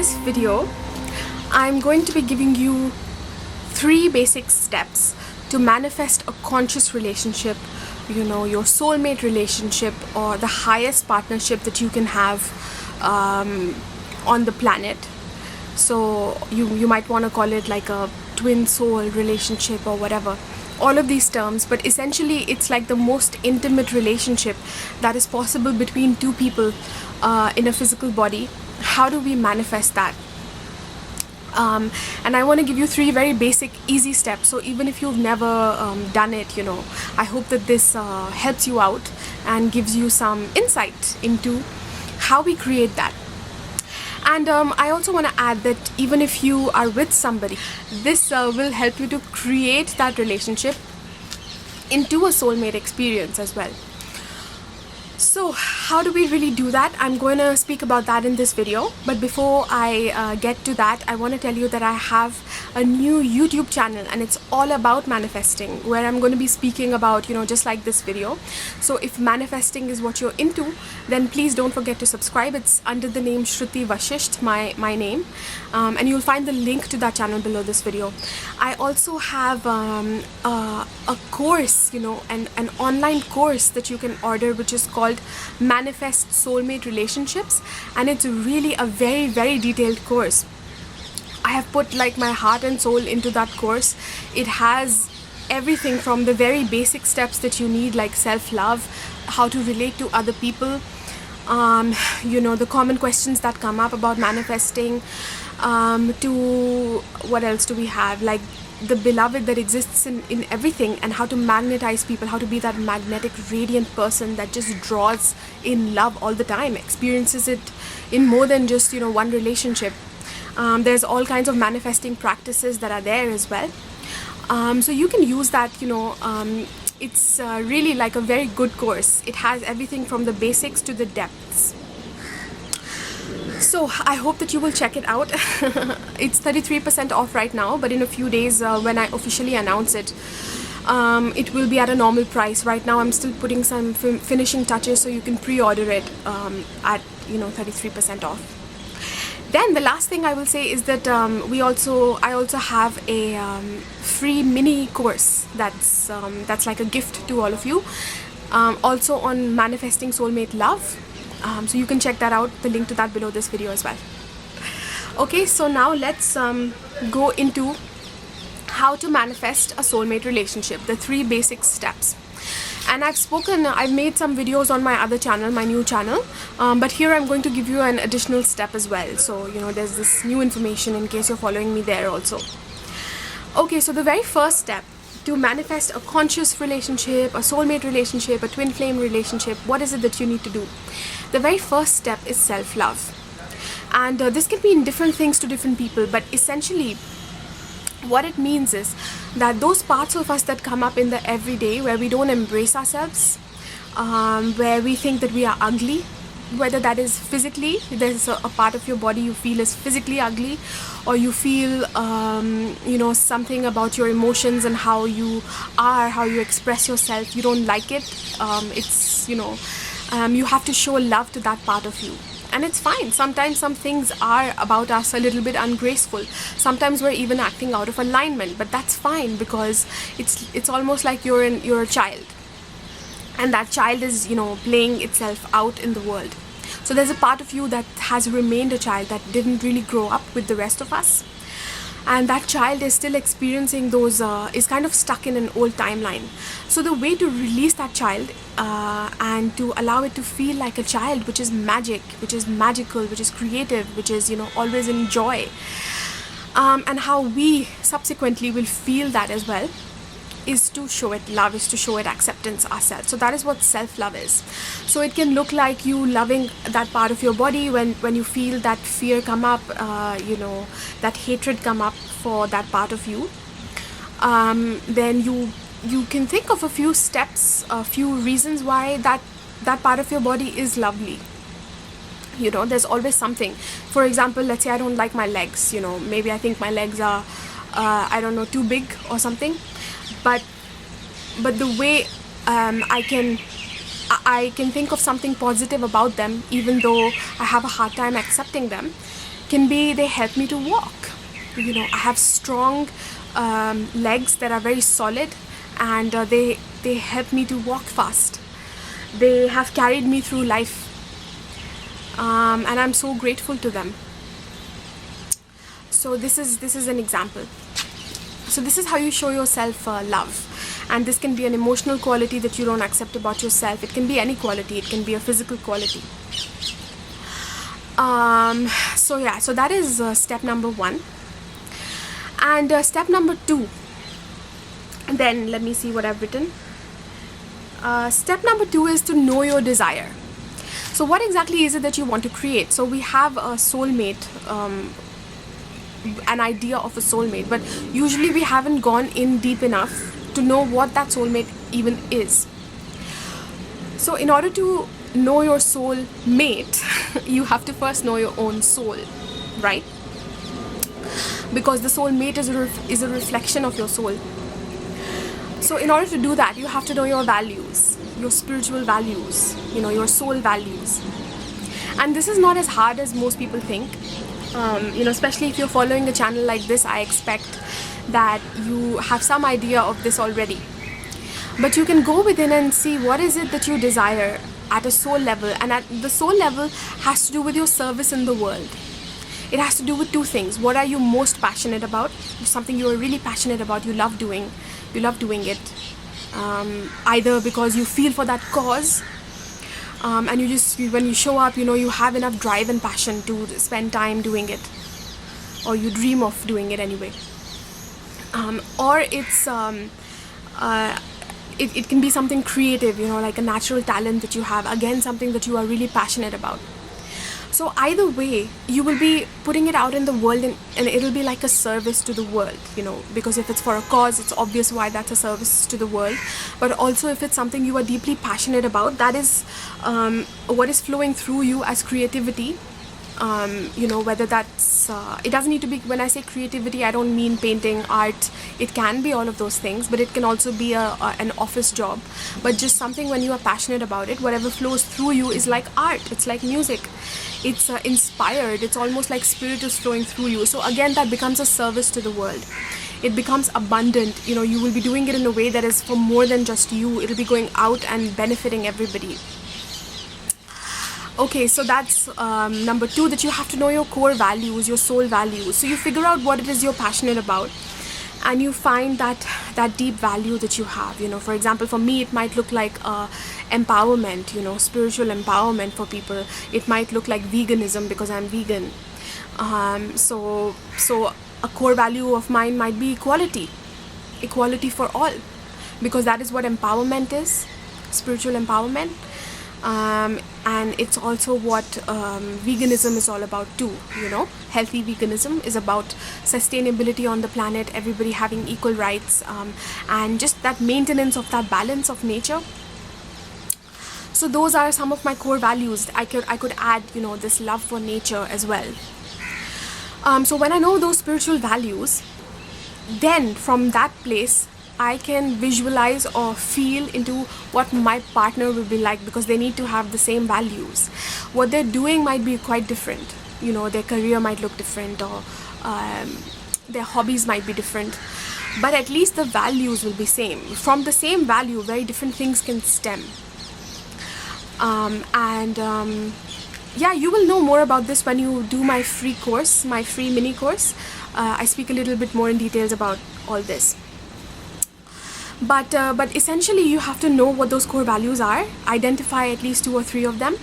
this video, I'm going to be giving you 3 basic steps to manifest a conscious relationship, your soulmate relationship, or the highest partnership that you can have on the planet. So you might want to call it like a twin soul relationship or whatever, all of these terms, but essentially it's like the most intimate relationship that is possible between two people in a physical body. How do we manifest that? And I want to give you 3 very basic, easy steps. So even if you've never done it, I hope that this helps you out and gives you some insight into how we create that. And I also want to add that even if you are with somebody, this will help you to create that relationship into a soulmate experience as well. So how do we really do that? I'm going to speak about that in this video. But before I get to that, I want to tell you that I have a new YouTube channel, and it's all about manifesting, where I'm going to be speaking about, just like this video. So if manifesting is what you're into, then please don't forget to subscribe. It's under the name Shruti Vashisht, my name. And you'll find the link to that channel below this video. I also have a course, an online course that you can order, which is called Manifest Soulmate Relationships, and it's really a very, very detailed course. I have put like my heart and soul into that course. It has everything from the very basic steps that you need, like self-love, how to relate to other people, the common questions that come up about manifesting, to what else do we have, like the beloved that exists in everything, and how to magnetize people, how to be that magnetic, radiant person that just draws in love all the time, experiences it in more than just one relationship. There's all kinds of manifesting practices that are there as well. So you can use that. It's really like a very good course. It has everything from the basics to the depths. So I hope that you will check it out. It's 33% off right now, but in a few days when I officially announce it, it will be at a normal price. Right now I'm still putting some finishing touches, so you can pre-order it at 33% off. Then the last thing I will say is that I also have a free mini course that's like a gift to all of you, also on manifesting soulmate love. So you can check that out, the link to that below this video as well. Okay, so now let's go into how to manifest a soulmate relationship, the 3 basic steps. And I've made some videos on my other channel, my new channel, but here I'm going to give you an additional step as well. So, there's this new information in case you're following me there also. Okay, so the very first step to manifest a conscious relationship, a soulmate relationship, a twin flame relationship, what is it that you need to do? The very first step is self-love. And this can mean different things to different people, but essentially what it means is that those parts of us that come up in the everyday where we don't embrace ourselves, where we think that we are ugly, whether that is physically, there's a part of your body you feel is physically ugly, or you feel something about your emotions and how you are, how you express yourself, you don't like it. You have to show love to that part of you. And it's fine. Sometimes some things are about us a little bit ungraceful. Sometimes we're even acting out of alignment, but that's fine, because it's almost like you're a child, and that child is playing itself out in the world. So there's a part of you that has remained a child, that didn't really grow up with the rest of us, and that child is still experiencing those, is kind of stuck in an old timeline. So the way to release that child and to allow it to feel like a child, which is magic, which is magical, which is creative, which is always in joy, and how we subsequently will feel that as well, is to show it love, is to show it acceptance ourselves. So that is what self-love is. So it can look like you loving that part of your body when you feel that fear come up, that hatred come up for that part of you. Then you can think of a few steps, a few reasons why that part of your body is lovely. There's always something. For example, let's say I don't like my legs, maybe I think my legs are too big or something, but the way I can think of something positive about them, even though I have a hard time accepting them, can be they help me to walk. You know, I have strong legs that are very solid, and they help me to walk fast. They have carried me through life, and I'm so grateful to them. So this is an example. So this is how you show yourself love. And this can be an emotional quality that you don't accept about yourself. It can be any quality. It can be a physical quality. So yeah, so that is step number 1. And step number 2, then let me see what I've written. Step number 2 is to know your desire. So what exactly is it that you want to create? So we have a soulmate, an idea of a soulmate, but usually we haven't gone in deep enough to know what that soulmate even is. So in order to know your soul mate, you have to first know your own soul, right? Because the soul mate is a reflection of your soul. So in order to do that, you have to know your values, your spiritual values, you know, your soul values. And this is not as hard as most people think. You know, especially if you're following a channel like this, I expect that you have some idea of this already. But you can go within and see what is it that you desire at a soul level. And at the soul level has to do with your service in the world. It has to do with 2 things. What are you most passionate about? Something you are really passionate about, you love doing it. Either because you feel for that cause, and when you show up, you know, you have enough drive and passion to spend time doing it, or you dream of doing it anyway. Or it's it can be something creative, you know, like a natural talent that you have, again something that you are really passionate about. So either way, you will be putting it out in the world, and it'll be like a service to the world, you know, because if it's for a cause, it's obvious why that's a service to the world. But also if it's something you are deeply passionate about, that is what is flowing through you as creativity. You know, whether that's it doesn't need to be, when I say creativity, I don't mean painting, art. It can be all of those things, but it can also be an office job. But just something when you are passionate about it, whatever flows through you is like art. It's like music. It's inspired. It's almost like spirit is flowing through you. So again, that becomes a service to the world. It becomes abundant. You know, you will be doing it in a way that is for more than just you. It'll be going out and benefiting everybody. Okay, so that's number 2, that you have to know your core values, your soul values. So you figure out what it is you're passionate about, and you find that deep value that you have. You know, for example, for me, it might look like empowerment, you know, spiritual empowerment for people. It might look like veganism because I'm vegan. So a core value of mine might be equality for all, because that is what empowerment is, spiritual empowerment. And it's also what veganism is all about too, you know. Healthy veganism is about sustainability on the planet, everybody having equal rights, and just that maintenance of that balance of nature. So those are some of my core values. I could add, you know, this love for nature as well. So when I know those spiritual values, then from that place I can visualize or feel into what my partner will be like, because they need to have the same values. What they're doing might be quite different, you know, their career might look different, or their hobbies might be different, but at least the values will be same. From the same value, very different things can stem. Yeah, you will know more about this when you do my free course, my free mini course. I speak a little bit more in details about all this. But essentially you have to know what those core values are, identify at least 2 or 3 of them,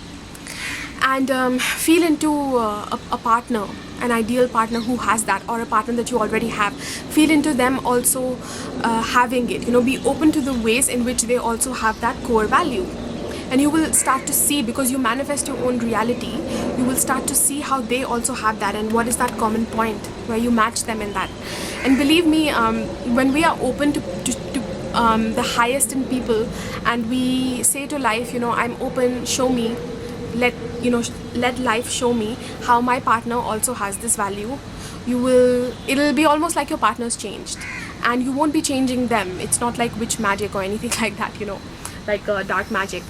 and feel into a partner, an ideal partner who has that, or a partner that you already have. Feel into them also having it, you know, be open to the ways in which they also have that core value. And you will start to see, because you manifest your own reality, you will start to see how they also have that, and what is that common point where you match them in that. And believe me, when we are open to the highest in people, and we say to life, you know, I'm open, show me, let life show me how my partner also has this value, it'll be almost like your partner's changed, and you won't be changing them. It's not like witch magic or anything like that, you know, like dark magic.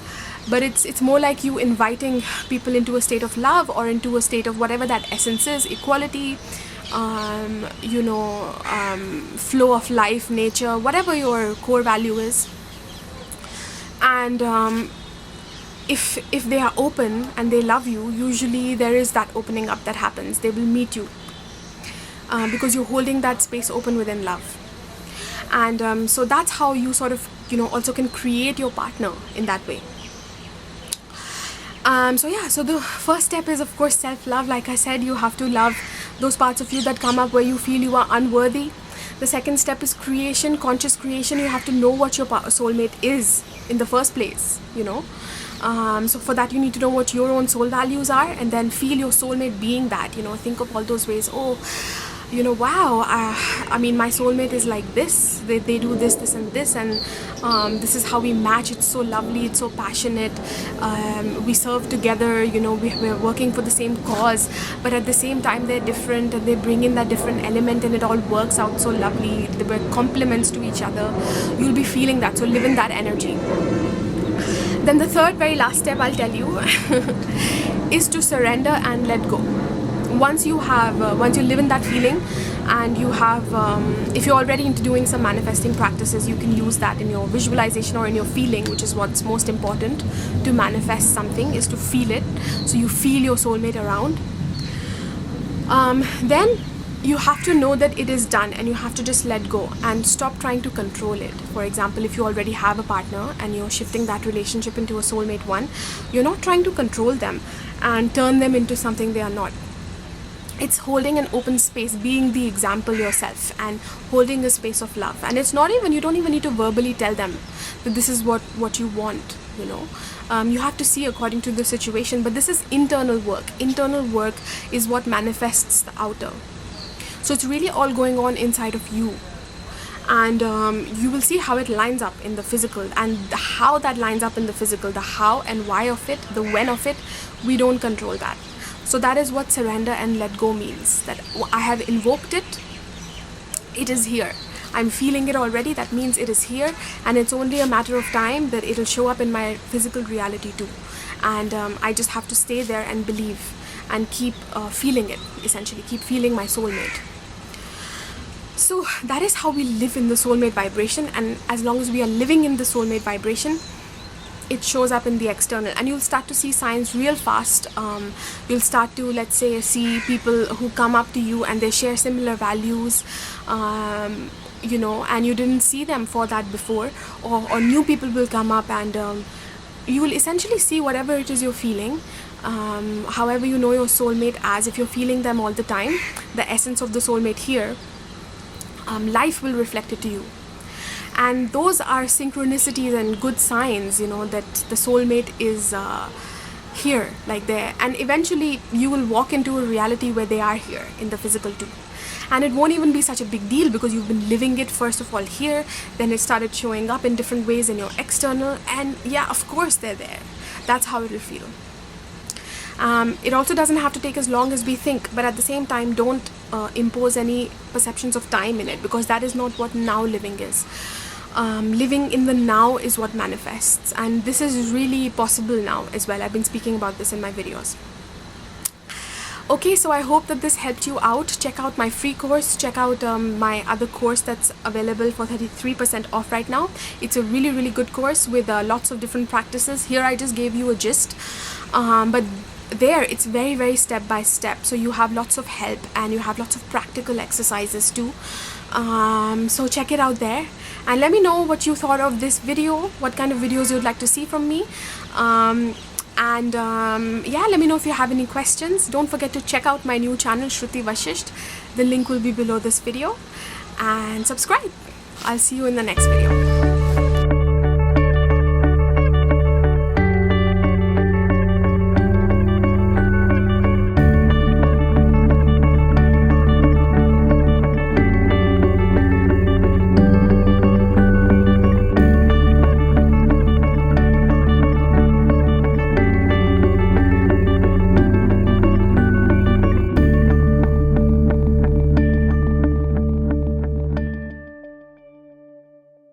but it's more like you inviting people into a state of love, or into a state of whatever that essence is, equality, flow of life, nature, whatever your core value is. And if they are open and they love you, usually there is that opening up that happens. They will meet you because you're holding that space open within love. And so that's how you sort of, also can create your partner in that way. So the first step is, of course, self-love. Like I said, you have to love those parts of you that come up where you feel you are unworthy. The second step is creation, conscious creation. You have to know what your soulmate is in the first place, So for that, you need to know what your own soul values are, and then feel your soulmate being that. Think of all those ways. Wow, I mean, my soulmate is like this. They do this, this, and this, and this is how we match. It's so lovely. It's so passionate. We serve together. We're working for the same cause, but at the same time, they're different, and they bring in that different element, and it all works out so lovely. They were complements to each other. You'll be feeling that. So live in that energy. Then the third, very last step I'll tell you is to surrender and let go. Once you live in that feeling, and you have, if you're already into doing some manifesting practices, you can use that in your visualization or in your feeling, which is what's most important to manifest something, is to feel it. So you feel your soulmate around. Then you have to know that it is done, and you have to just let go and stop trying to control it. For example, if you already have a partner and you're shifting that relationship into a soulmate one, you're not trying to control them and turn them into something they are not. It's holding an open space, being the example yourself, and holding a space of love. And it's not even, you don't even need to verbally tell them that this is what you want, You have to see according to the situation, but this is internal work. Internal work is what manifests the outer. So it's really all going on inside of you. And you will see how it lines up in the physical, and how that lines up in the physical, the how and why of it, the when of it, we don't control that. So that is what surrender and let go means. That I have invoked it, it is here. I'm feeling it already, that means it is here, and it's only a matter of time that it'll show up in my physical reality too. And I just have to stay there and believe, and keep feeling it, essentially, keep feeling my soulmate. So that is how we live in the soulmate vibration, and as long as we are living in the soulmate vibration, it shows up in the external, and you'll start to see signs real fast. You'll start to, let's say, see people who come up to you and they share similar values, and you didn't see them for that before, or new people will come up, and you will essentially see whatever it is you're feeling. However you know your soulmate as, if you're feeling them all the time, the essence of the soulmate here, life will reflect it to you. And those are synchronicities and good signs, that the soulmate is here, like there. And eventually you will walk into a reality where they are here in the physical too. And it won't even be such a big deal, because you've been living it first of all here, then it started showing up in different ways in your external, and yeah, of course they're there. That's how it will feel. It also doesn't have to take as long as we think, but at the same time, don't impose any perceptions of time in it, because that is not what now living is. Living in the now is what manifests, and this is really possible now as well. I've been speaking about this in my videos. Okay, so I hope that this helped you out. Check out my free course, check out my other course that's available for 33% off right now. It's a really, really good course with lots of different practices. Here I just gave you a gist, but there it's very, very step by step. So you have lots of help, and you have lots of practical exercises too. So check it out there, and let me know what you thought of this video, what kind of videos you'd like to see from me. Yeah, let me know if you have any questions. Don't forget to check out my new channel, Shruti Vashisht. The link will be below this video, and subscribe. I'll see you in the next video.